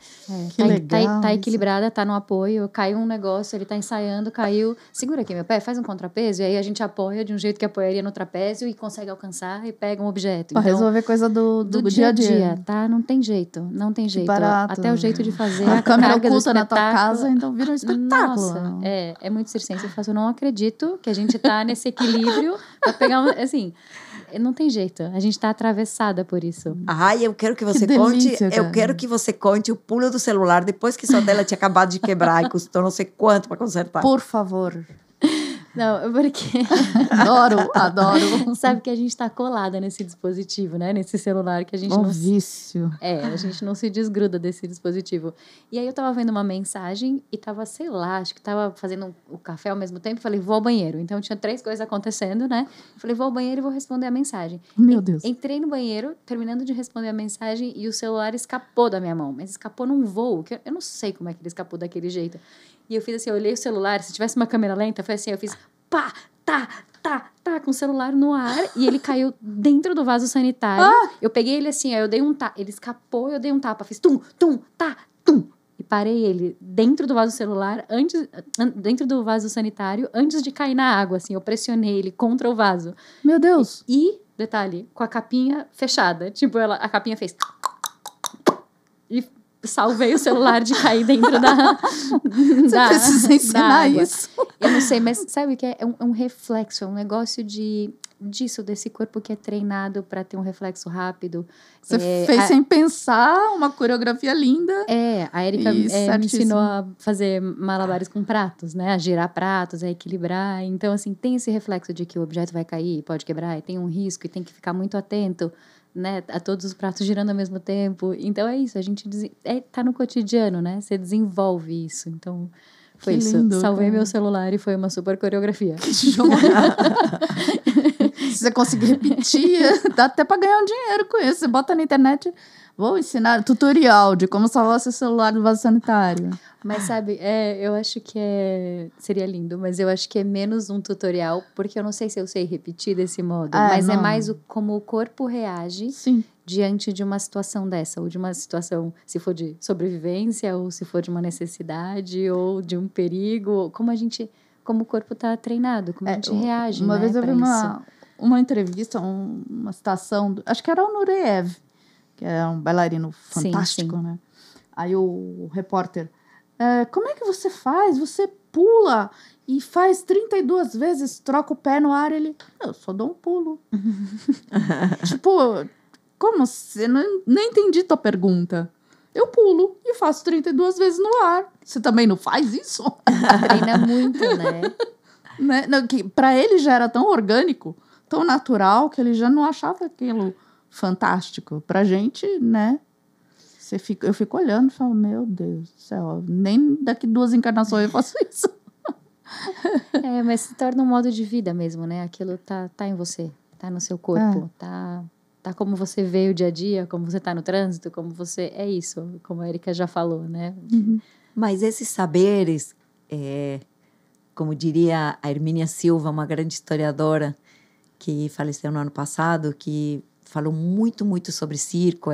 Que legal. Tá equilibrada, tá no apoio, caiu um negócio, ele tá ensaiando, caiu... Segura aqui meu pé, faz um contrapeso, e aí a gente apoia de um jeito que apoiaria no trapézio e consegue alcançar e pega um objeto. Pra resolver coisa do dia a dia. Tá? Não tem jeito, não tem jeito. Barato. Até o jeito de fazer a câmera carga oculta na tua casa, então vira um espetáculo. Nossa, é muito circense. Eu não acredito que a gente tá nesse equilíbrio pra pegar assim, não tem jeito. A gente tá atravessada por isso. Eu quero que você conte, eu quero que você conte o pulo do celular depois que sua dela tinha acabado de quebrar e custou não sei quanto para consertar. Por favor. Não, porque... Adoro. Sabe que a gente tá colada nesse dispositivo, né? Nesse celular que a gente não... vício. A gente não se desgruda desse dispositivo. E aí eu tava vendo uma mensagem e tava, sei lá, acho que tava fazendo o café ao mesmo tempo. Falei, vou ao banheiro. Então tinha 3 coisas acontecendo, né? Falei, vou ao banheiro e vou responder a mensagem. Meu Deus. Entrei no banheiro, terminando de responder a mensagem e o celular escapou da minha mão. Mas escapou num voo, que eu não sei como é que ele escapou daquele jeito. E eu fiz assim, eu olhei o celular, se tivesse uma câmera lenta, foi assim, eu fiz pá, tá, com o celular no ar, e ele caiu dentro do vaso sanitário. Eu peguei ele assim, aí eu dei um tapa, ele escapou, eu dei um tapa, fiz tum, tá, tum. E parei ele dentro do vaso celular, dentro do vaso sanitário, antes de cair na água, assim, eu pressionei ele contra o vaso. Meu Deus! E detalhe, com a capinha fechada, tipo, a capinha fez... E salvei o celular de cair dentro da Você precisa ensinar isso. Eu não sei, mas sabe o que é? É um reflexo, é um negócio desse corpo que é treinado para ter um reflexo rápido. Você fez sem pensar, uma coreografia linda. A Erika me ensinou a fazer malabares com pratos, né? A girar pratos, a equilibrar. Então, assim, tem esse reflexo de que o objeto vai cair, pode quebrar, e tem um risco, e tem que ficar muito atento, né, a todos os pratos girando ao mesmo tempo. Então é isso, a gente tá no cotidiano, né? Você desenvolve isso. Então foi isso. Lindo, salvei meu celular e foi uma super coreografia. Que joia! Se você conseguir repetir, dá até pra ganhar um dinheiro com isso. Você bota na internet, vou ensinar tutorial de como salvar seu celular do vaso sanitário. Mas sabe, eu acho que seria lindo, mas eu acho que é menos um tutorial, porque eu não sei se eu sei repetir desse modo, mas é mais como o corpo reage. Sim. diante de uma situação dessa, ou de uma situação, se for de sobrevivência, ou se for de uma necessidade, ou de um perigo, como o corpo está treinado, como a gente reage, uma né, vez eu vi isso. uma entrevista, uma citação, acho que era o Nureyev, que é um bailarino fantástico, sim. né? Aí o repórter, como é que você faz? Você pula e faz 32 vezes, troca o pé no ar. Ele, eu só dou um pulo. Tipo, como? Não entendi tua pergunta. Eu pulo e faço 32 vezes no ar. Você também não faz isso? Treina muito, né? Não, que pra ele já era tão orgânico, tão natural, que ele já não achava aquilo fantástico. Pra gente, né? Eu fico olhando e falo, meu Deus do céu, nem daqui 2 encarnações eu faço isso. Mas se torna um modo de vida mesmo, né? Aquilo tá em você, tá no seu corpo, tá como você vê o dia a dia, como você tá no trânsito, como você... É isso, como a Erika já falou, né? Uhum. Mas esses saberes, como diria a Hermínia Silva, uma grande historiadora que faleceu no ano passado, que falou muito, muito sobre circo.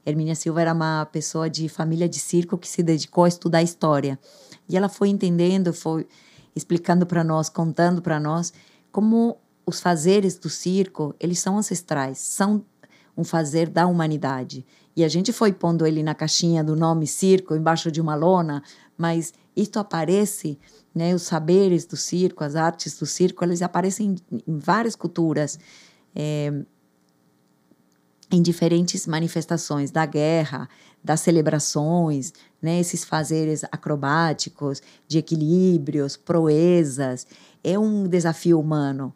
Hermínia Silva era uma pessoa de família de circo que se dedicou a estudar história. E ela foi entendendo, foi explicando para nós, contando para nós como os fazeres do circo, eles são ancestrais, são um fazer da humanidade. E a gente foi pondo ele na caixinha do nome circo, embaixo de uma lona, mas isto aparece, né, os saberes do circo, as artes do circo, eles aparecem em várias culturas, em diferentes manifestações da guerra, das celebrações, né, esses fazeres acrobáticos, de equilíbrios, proezas. É um desafio humano,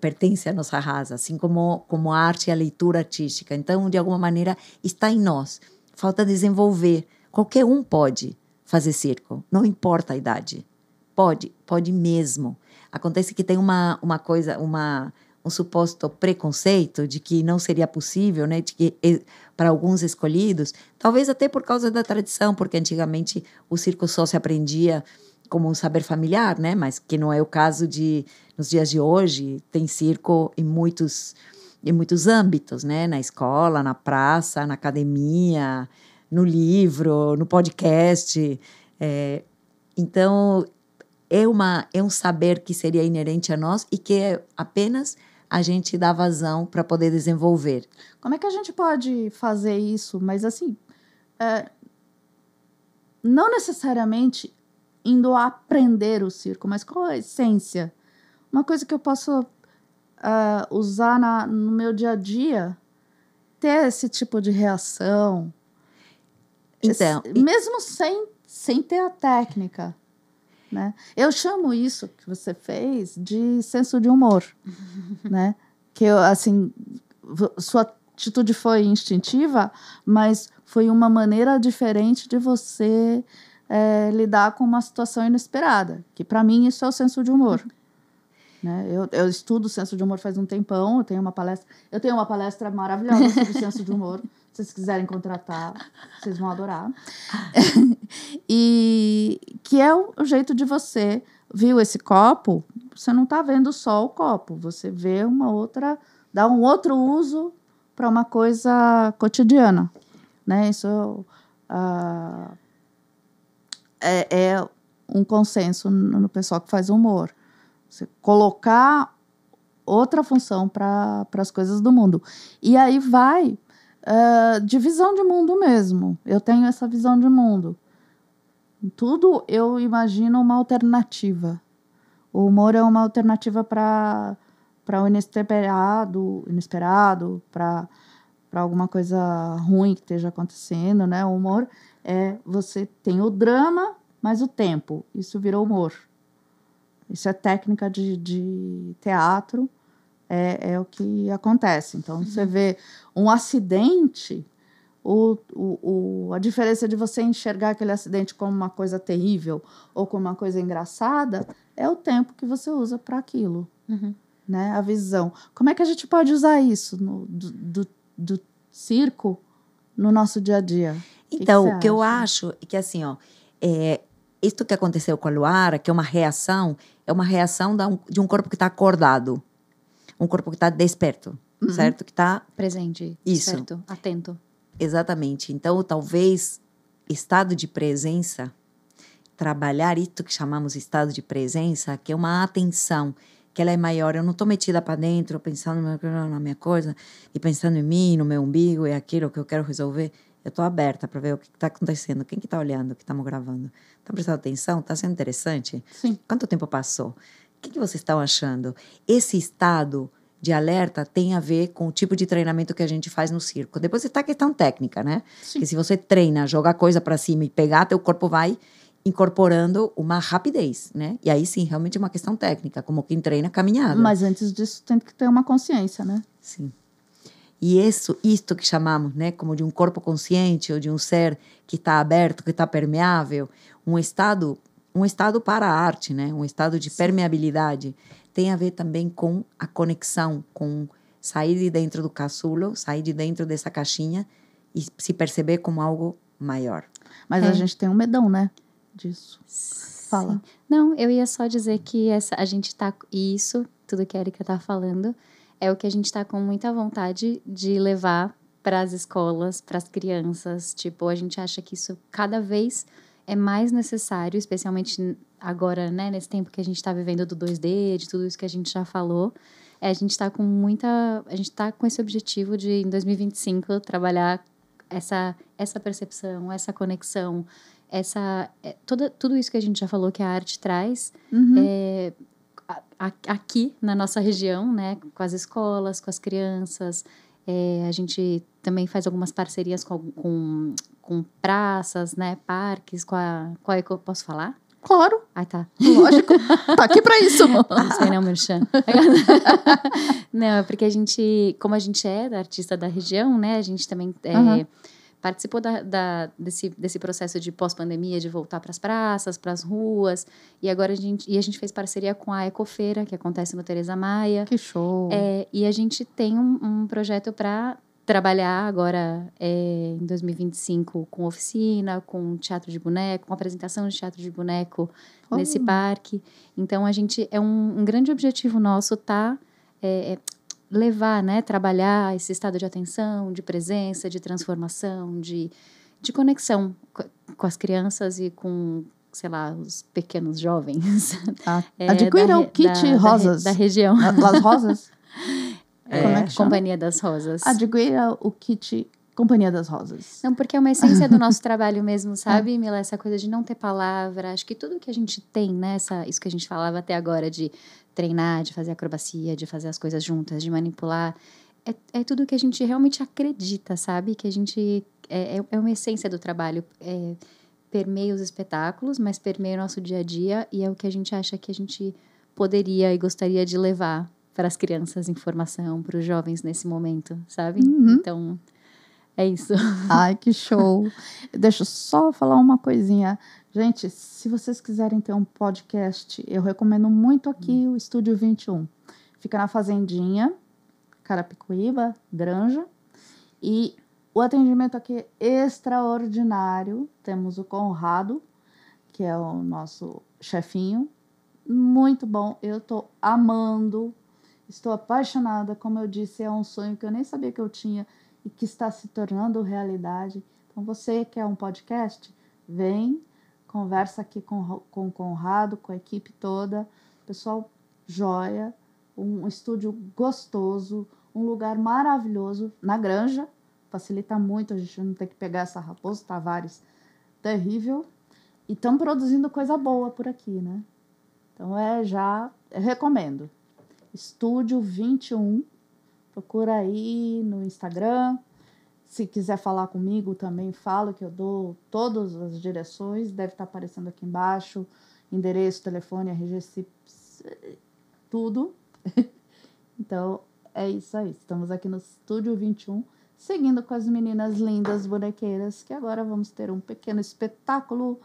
pertence à nossa raça, assim como a arte e a leitura artística. Então, de alguma maneira, está em nós. Falta desenvolver. Qualquer um pode fazer circo, não importa a idade. Pode mesmo. Acontece que tem uma coisa, um suposto preconceito de que não seria possível, né, de que para alguns escolhidos, talvez até por causa da tradição, porque antigamente o circo só se aprendia como um saber familiar, né, mas que não é o caso nos dias de hoje. Tem circo em muitos âmbitos, né, na escola, na praça, na academia, no livro, no podcast. Então, é um saber que seria inerente a nós e que apenas a gente dá vazão para poder desenvolver. Como é que a gente pode fazer isso? Mas, assim, não necessariamente indo a aprender o circo, mas qual a essência? Uma coisa que eu posso usar no meu dia a dia, ter esse tipo de reação. Então, mesmo sem ter a técnica. Né? Eu chamo isso que você fez de senso de humor, né? Que assim, sua atitude foi instintiva, mas foi uma maneira diferente de você lidar com uma situação inesperada. Que para mim isso é o senso de humor. Né? Eu estudo senso de humor faz um tempão. Eu tenho uma palestra maravilhosa sobre senso de humor. Se vocês quiserem contratar, vocês vão adorar. E que é o jeito de você... Viu esse copo? Você não está vendo só o copo. Você vê uma outra... Dá um outro uso para uma coisa cotidiana. Né? Isso é um consenso no pessoal que faz humor. Você colocar outra função para as coisas do mundo. E aí vai... de visão de mundo mesmo. Eu tenho essa visão de mundo. Tudo eu imagino uma alternativa. O humor é uma alternativa para o inesperado, para alguma coisa ruim que esteja acontecendo, né? O humor você tem o drama, mas o tempo. Isso virou humor. Isso é técnica de teatro. É o que acontece. Então, você vê um acidente, a diferença de você enxergar aquele acidente como uma coisa terrível ou como uma coisa engraçada é o tempo que você usa para aquilo. Né? A visão. Como é que a gente pode usar isso do circo no nosso dia a dia? Então, o que eu acho é que, assim, isto que aconteceu com a Luara, que é uma reação de um corpo que está acordado. Um corpo que está desperto, certo? Que está... Presente, Isso. certo, atento. Exatamente. Então, talvez, estado de presença, trabalhar isso que chamamos estado de presença, que é uma atenção, que ela é maior. Eu não estou metida para dentro, pensando na minha coisa, e pensando em mim, no meu umbigo, e aquilo que eu quero resolver. Eu estou aberta para ver o que está acontecendo, quem que está olhando, o que estamos gravando. Estão prestando atenção? Está sendo interessante? Sim. Quanto tempo passou? O que vocês estão achando? Esse estado de alerta tem a ver com o tipo de treinamento que a gente faz no circo. Depois está a questão técnica, né? Sim. Que se você treina, jogar coisa para cima e pegar, teu corpo vai incorporando uma rapidez, né? E aí sim, realmente é uma questão técnica, como quem treina caminhada. Mas antes disso tem que ter uma consciência, né? Sim. E isto que chamamos, né, como de um corpo consciente ou de um ser que está aberto, que está permeável, um estado para a arte, né? Um estado de permeabilidade, tem a ver também com a conexão, com sair de dentro do casulo, sair de dentro dessa caixinha e se perceber como algo maior. Mas a gente tem um medão, né? Disso. Fala. Sim. Não, eu ia só dizer que a gente tá... Isso, tudo que a Erika tá falando, é o que a gente tá com muita vontade de levar para as escolas, para as crianças. Tipo, a gente acha que isso cada vez é mais necessário, especialmente agora, né, nesse tempo que a gente está vivendo do 2D, de tudo isso que a gente já falou. A gente está com esse objetivo de, em 2025, trabalhar essa percepção, essa conexão, tudo isso que a gente já falou que a arte traz, aqui na nossa região, né, com as escolas, com as crianças. A gente também faz algumas parcerias com praças, né, parques, com a Eco... Posso falar? Claro. Ah, tá. Lógico. Tá aqui pra isso. Não sei não, merchan. Não, porque como a gente é da artista da região, né, a gente também participou desse processo de pós-pandemia, de voltar para as praças, para as ruas, e agora a gente fez parceria com a Ecofeira, que acontece no Teresa Maia. Que show! E a gente tem um projeto para trabalhar agora em 2025 com oficina, com teatro de boneco, com apresentação de teatro de boneco nesse parque. Então, é um grande objetivo nosso levar, né, trabalhar esse estado de atenção, de presença, de transformação, de conexão com as crianças e com, sei lá, os pequenos jovens. Adquiram o kit rosas. Da região. Las Rosas? Como é que chama? Companhia das Rosas. Adquira o kit Companhia das Rosas. Não, porque é uma essência do nosso trabalho mesmo, sabe, Mila? Essa coisa de não ter palavra. Acho que tudo que a gente tem, né? Isso que a gente falava até agora de treinar, de fazer acrobacia, de fazer as coisas juntas, de manipular. É tudo que a gente realmente acredita, sabe? Que a gente... É uma essência do trabalho. Permeia os espetáculos, mas permeia o nosso dia a dia. E é o que a gente acha que a gente poderia e gostaria de levar para as crianças, informação, para os jovens nesse momento, sabe? Então, é isso. Ai, que show! Deixa eu só falar uma coisinha. Gente, se vocês quiserem ter um podcast, eu recomendo muito aqui o Estúdio 21. Fica na Fazendinha, Carapicuíba, Granja. E o atendimento aqui é extraordinário. Temos o Conrado, que é o nosso chefinho. Muito bom, eu tô amando. Estou apaixonada, como eu disse, é um sonho que eu nem sabia que eu tinha e que está se tornando realidade. Então, você que é um podcast, vem, conversa aqui com o Conrado, com a equipe toda. Pessoal, joia, um estúdio gostoso, um lugar maravilhoso na Granja. Facilita muito, a gente não tem que pegar essa Raposo Tavares terrível. E estão produzindo coisa boa por aqui, né? Então, eu recomendo. Estúdio 21, procura aí no Instagram. Se quiser falar comigo também, falo que eu dou todas as direções, deve estar aparecendo aqui embaixo, endereço, telefone, RG, tudo. Então, é isso aí, estamos aqui no Estúdio 21, seguindo com as meninas lindas bonequeiras, que agora vamos ter um pequeno espetáculo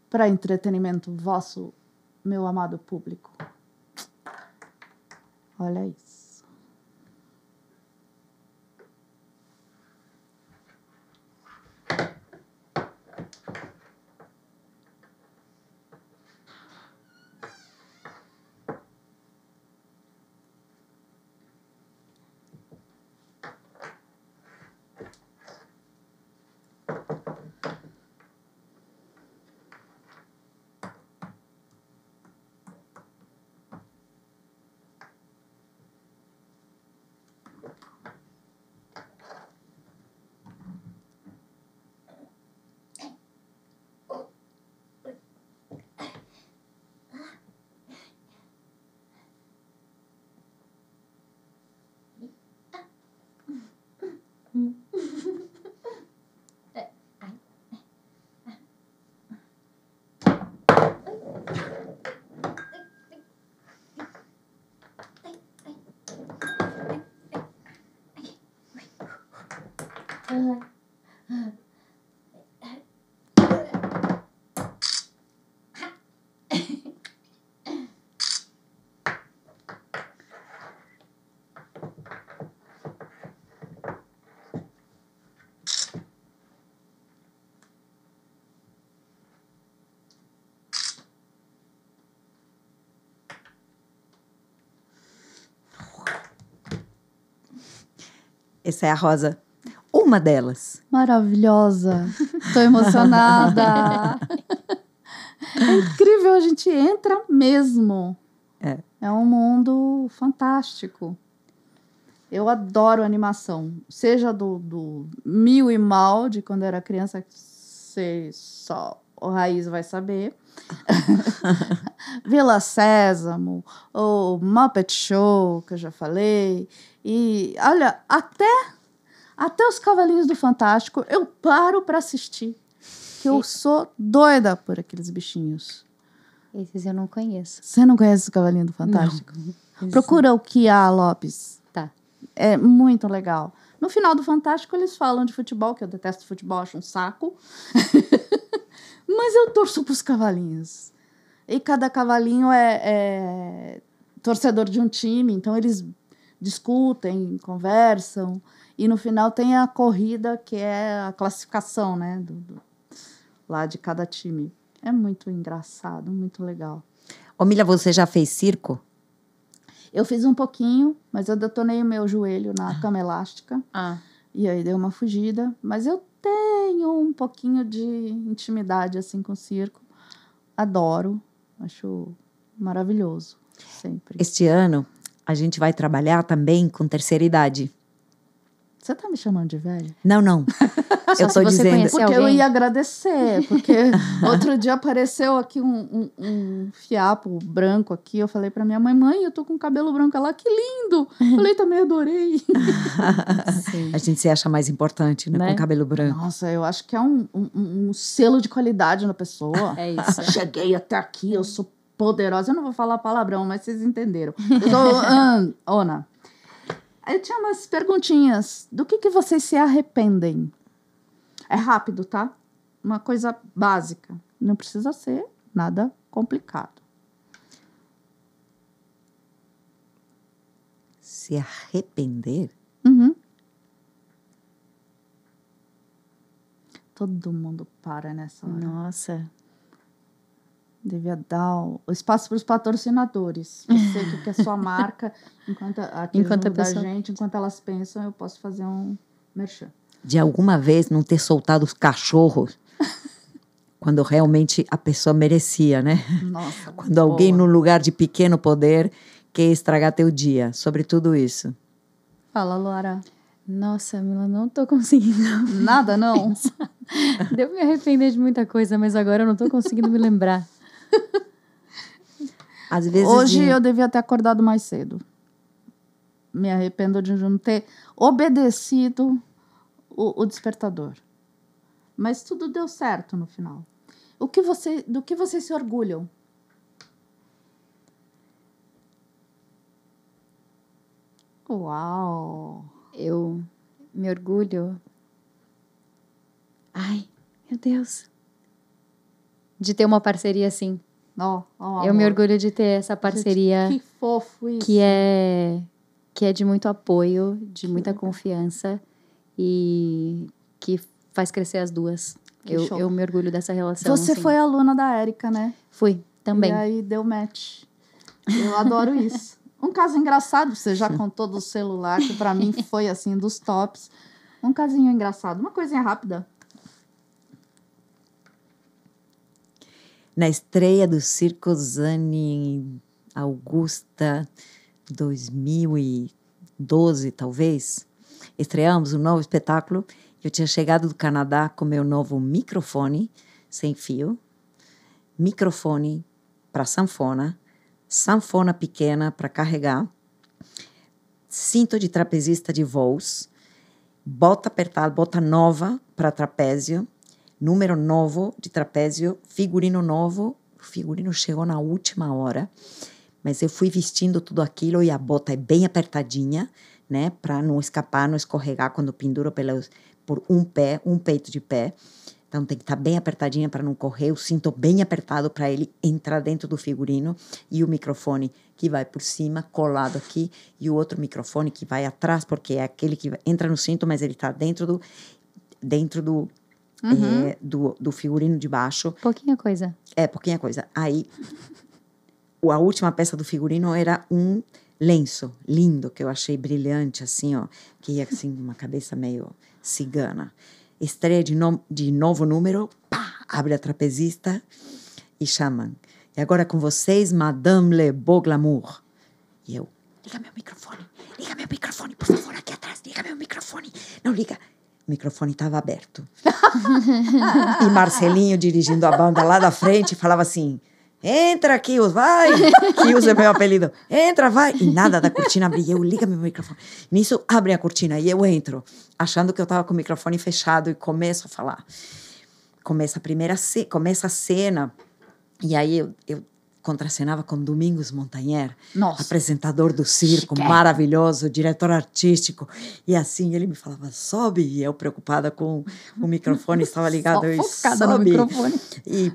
para entretenimento vosso, meu amado público. Olha isso. Essa é a Rosa. Uma delas. Maravilhosa. Tô emocionada. É incrível, a gente entra mesmo. É um mundo fantástico. Eu adoro animação. Seja do Mil e Mal, de quando eu era criança, que sei só o Raiz vai saber. Vila Sésamo, o Muppet Show, que eu já falei. E, olha, até os Cavalinhos do Fantástico, eu paro para assistir. Que eu sou doida por aqueles bichinhos. Esses eu não conheço. Você não conhece os Cavalinhos do Fantástico? Não. Procura o Kia Lopes. Tá. É muito legal. No final do Fantástico, eles falam de futebol, que eu detesto futebol, acho um saco. Mas eu torço pros cavalinhos. E cada cavalinho é torcedor de um time, então eles discutem, conversam. E no final tem a corrida, que é a classificação, né? Lá de cada time. É muito engraçado, muito legal. Ô, Mila, você já fez circo? Eu fiz um pouquinho, mas eu detonei o meu joelho na cama elástica. E aí deu uma fugida. Mas eu tenho um pouquinho de intimidade assim com o circo. Adoro. Acho maravilhoso. Sempre. Este ano, a gente vai trabalhar também com terceira idade. Você tá me chamando de velha? Não. Eu tô dizendo... Porque eu ia agradecer. Porque outro dia apareceu aqui um fiapo branco aqui. Eu falei pra minha mãe, eu tô com cabelo branco. Ela, que lindo! Falei, também adorei. Sim. A gente se acha mais importante, né? Com cabelo branco. Nossa, eu acho que é um selo de qualidade na pessoa. É isso. Cheguei até aqui, eu sou poderosa. Eu não vou falar palavrão, mas vocês entenderam. Ona, eu tinha umas perguntinhas. Do que vocês se arrependem? É rápido, tá? Uma coisa básica. Não precisa ser nada complicado. Se arrepender? Uhum. Todo mundo para nessa hora. Nossa. Devia dar o espaço para os patrocinadores. Você que é sua marca, enquanto a pessoa... gente, enquanto elas pensam, eu posso fazer um merchan. De alguma vez não ter soltado os cachorros quando realmente a pessoa merecia, né? Nossa. Quando alguém no lugar de pequeno poder quer estragar teu dia. Sobre tudo isso. Fala, Laura. Nossa, Mila, não tô conseguindo. Nada, não? Devo me arrepender de muita coisa, mas agora eu não tô conseguindo me lembrar. Às vezes hoje eu devia ter acordado mais cedo. Me arrependo de não ter obedecido o despertador. Mas tudo deu certo no final. Do que vocês se orgulham? Uau! Eu me orgulho. Ai, meu Deus. De ter uma parceria assim. Eu me orgulho de ter essa parceria. Gente, que fofo isso. Que é de muito apoio, de muita confiança e que faz crescer as duas. Eu me orgulho dessa relação. Você assim. foi aluna da Érica, né? Fui, também. E aí deu match. Eu adoro isso. Um caso engraçado, você já contou do celular, que pra mim foi assim, dos tops. Um casinho engraçado, uma coisinha rápida. Na estreia do Circo Zani Augusta 2012, talvez, estreamos um novo espetáculo. Eu tinha chegado do Canadá com meu novo microfone sem fio, microfone para sanfona pequena para carregar, cinto de trapezista de voos, bota apertada, bota nova para trapézio, número novo de trapézio, figurino novo. O figurino chegou na última hora, mas eu fui vestindo tudo aquilo e a bota é bem apertadinha, né, para não escapar, não escorregar quando penduro por um peito de pé. Então, tem que estar bem apertadinha para não correr, o cinto bem apertado para ele entrar dentro do figurino e o microfone que vai por cima, colado aqui, e o outro microfone que vai atrás, porque é aquele que entra no cinto, mas ele está dentro do figurino de baixo. Pouquinha coisa. Pouquinha coisa. Aí, a última peça do figurino era um lenço lindo, que eu achei brilhante, assim, ó, que ia assim, uma cabeça meio cigana. Estreia de novo número, pá, abre a trapezista e chamam. E agora com vocês, Madame Le Beau Glamour. E eu, liga meu microfone, por favor, aqui atrás, liga meu microfone. Não, liga. O microfone estava aberto. E Marcelinho, dirigindo a banda lá da frente, falava assim, entra, Kius, vai. Kius é meu apelido. Entra, vai. E nada da cortina abrir. Eu, liga meu microfone. Nisso, abre a cortina e eu entro, achando que eu estava com o microfone fechado e começo a falar. Começa a cena. E aí eu contracenava com Domingos Montanher, apresentador do circo, maravilhoso, diretor artístico. E assim, ele me falava, sobe. E eu, preocupada com o microfone, estava ligado. Eu, focada no microfone. E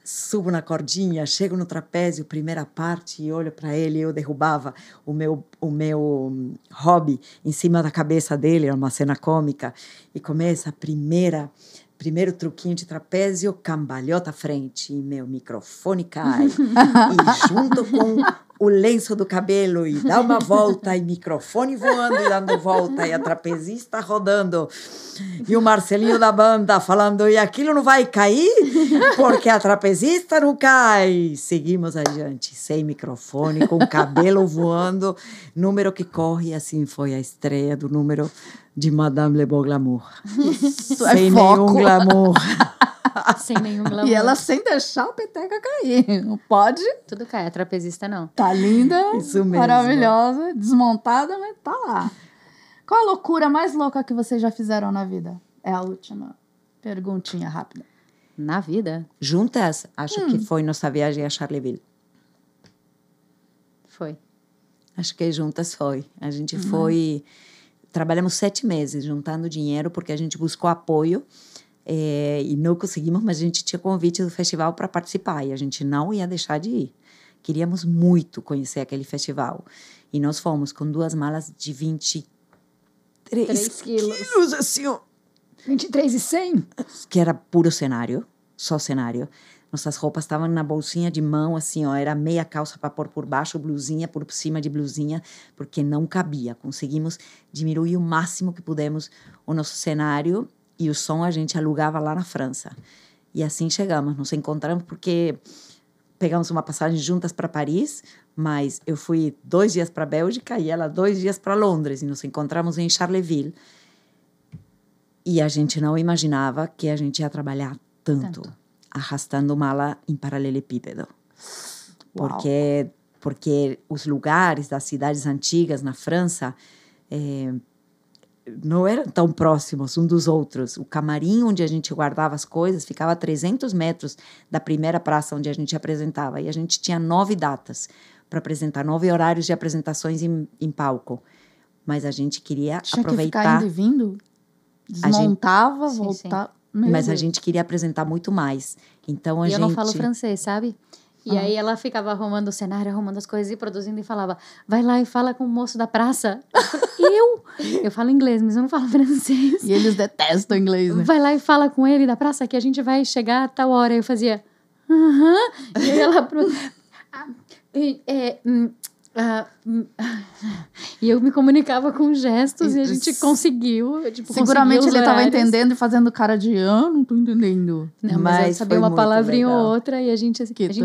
subo na cordinha, chego no trapézio, primeira parte, e olho para ele, eu derrubava o meu hobby em cima da cabeça dele, era uma cena cômica, e começa primeiro truquinho de trapézio, cambalhota à frente, e meu microfone cai, e junto com o lenço do cabelo, e dá uma volta, e microfone voando e dando volta, e a trapezista rodando, e o Marcelinho da banda falando, e aquilo não vai cair, porque a trapezista não cai. Seguimos adiante, sem microfone, com o cabelo voando, número que corre, e assim foi a estreia do número de Madame Le Beau Glamour. Sem nenhum glamour. Sem nenhum glamour. E ela sem deixar o peteca cair. Não pode. Tudo cai, a trapezista não. Tá linda, isso mesmo, maravilhosa, desmontada, mas tá lá. Qual a loucura mais louca que vocês já fizeram na vida? É a última perguntinha rápida. Na vida? Juntas, acho que foi nossa viagem a Charleville. Foi. Acho que juntas foi. A gente foi... Trabalhamos 7 meses juntando dinheiro, porque a gente buscou apoio e não conseguimos, mas a gente tinha convite do festival para participar e a gente não ia deixar de ir. Queríamos muito conhecer aquele festival. E nós fomos com 2 malas de 23 quilos, assim, ó. 23,100? Que era puro cenário, só cenário. Nossas roupas estavam na bolsinha de mão, assim, ó, era meia calça para pôr por baixo, blusinha por cima de blusinha, porque não cabia. Conseguimos diminuir o máximo que pudemos o nosso cenário e o som a gente alugava lá na França. E assim chegamos, nos encontramos porque pegamos uma passagem juntas para Paris, mas eu fui 2 dias para a Bélgica e ela 2 dias para Londres, e nos encontramos em Charleville. E a gente não imaginava que a gente ia trabalhar tanto. Arrastando mala em paralelepípedo. Porque os lugares das cidades antigas na França não eram tão próximos um dos outros. O camarim onde a gente guardava as coisas ficava a 300 metros da primeira praça onde a gente apresentava. E a gente tinha 9 datas para apresentar, 9 horários de apresentações em palco. Mas a gente queria aproveitar... Tinha que ficar indo e vindo? Desmontava, voltava... Sim. Mas a gente queria apresentar muito mais. Então, eu não falo francês, sabe? E aí ela ficava arrumando o cenário, arrumando as coisas e produzindo e falava, vai lá e fala com o moço da praça. Eu falo inglês, mas eu não falo francês. E eles detestam inglês, né? Vai lá e fala com ele da praça que a gente vai chegar a tal hora. Eu fazia, E aí ela... E eu me comunicava com gestos e a gente conseguiu. Seguramente ele estava entendendo e fazendo cara de não tô entendendo. Não, mas eu sabia uma palavrinha ou outra e a gente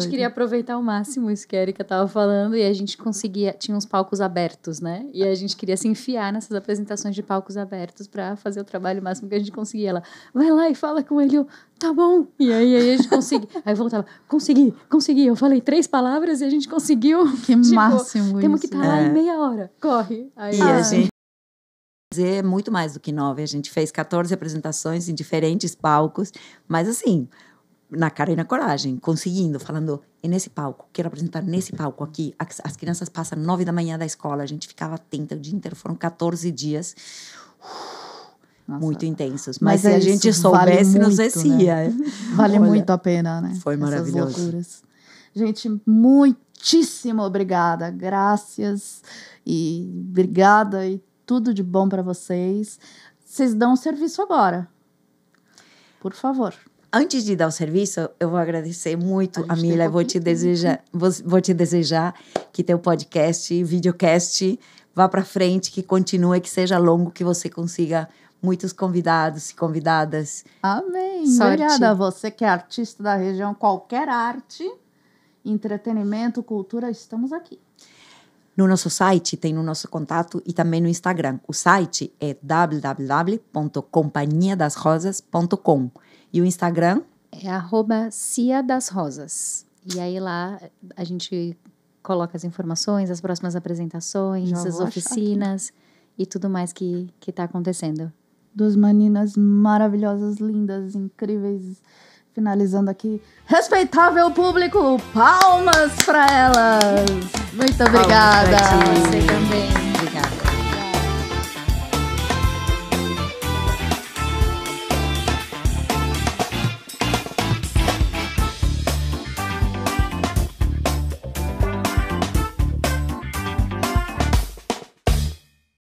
queria aproveitar ao máximo isso que a Erika estava falando e a gente conseguia, tinha uns palcos abertos, né? E a gente queria se enfiar nessas apresentações de palcos abertos para fazer o trabalho máximo que a gente conseguia. Ela, vai lá e fala com ele, tá bom. E aí a gente conseguiu. Aí voltava, consegui. Eu falei 3 palavras e a gente conseguiu. Que máximo isso. Temos que estar lá em meia hora. Corre. Aí, e a gente fazer muito mais do que 9. A gente fez 14 apresentações em diferentes palcos, mas assim, na cara e na coragem, conseguindo, falando, é nesse palco, quero apresentar nesse palco aqui. As crianças passam 9 da manhã da escola, a gente ficava atenta o dia inteiro, foram 14 dias. Nossa. Muito intensos. Mas se é a gente isso, vale soubesse, não sei muito, se ia. Vale Olha, muito a pena, né? Foi maravilhoso. Essas loucuras. Gente, muitíssimo obrigada. Graças e obrigada e tudo de bom para vocês. Vocês dão o serviço agora. Por favor. Antes de dar o serviço, eu vou agradecer muito, A gente Amília. tem Vou te desejar que teu podcast, videocast, vá para frente, que continue, que seja longo, que você consiga muitos convidados e convidadas. Amém. Sorte. Obrigada a você que é artista da região, qualquer arte, entretenimento, cultura, estamos aqui. No nosso site, tem no nosso contato e também no Instagram. O site é www.companhiadasrosas.com e o Instagram É @Cia das Rosas. E aí lá a gente coloca as informações, as próximas apresentações, Já as vou achar oficinas e tudo mais que tá acontecendo. Duas meninas maravilhosas, lindas, incríveis. Finalizando aqui. Respeitável público, palmas para elas. Muito obrigada. pra ti. Você também.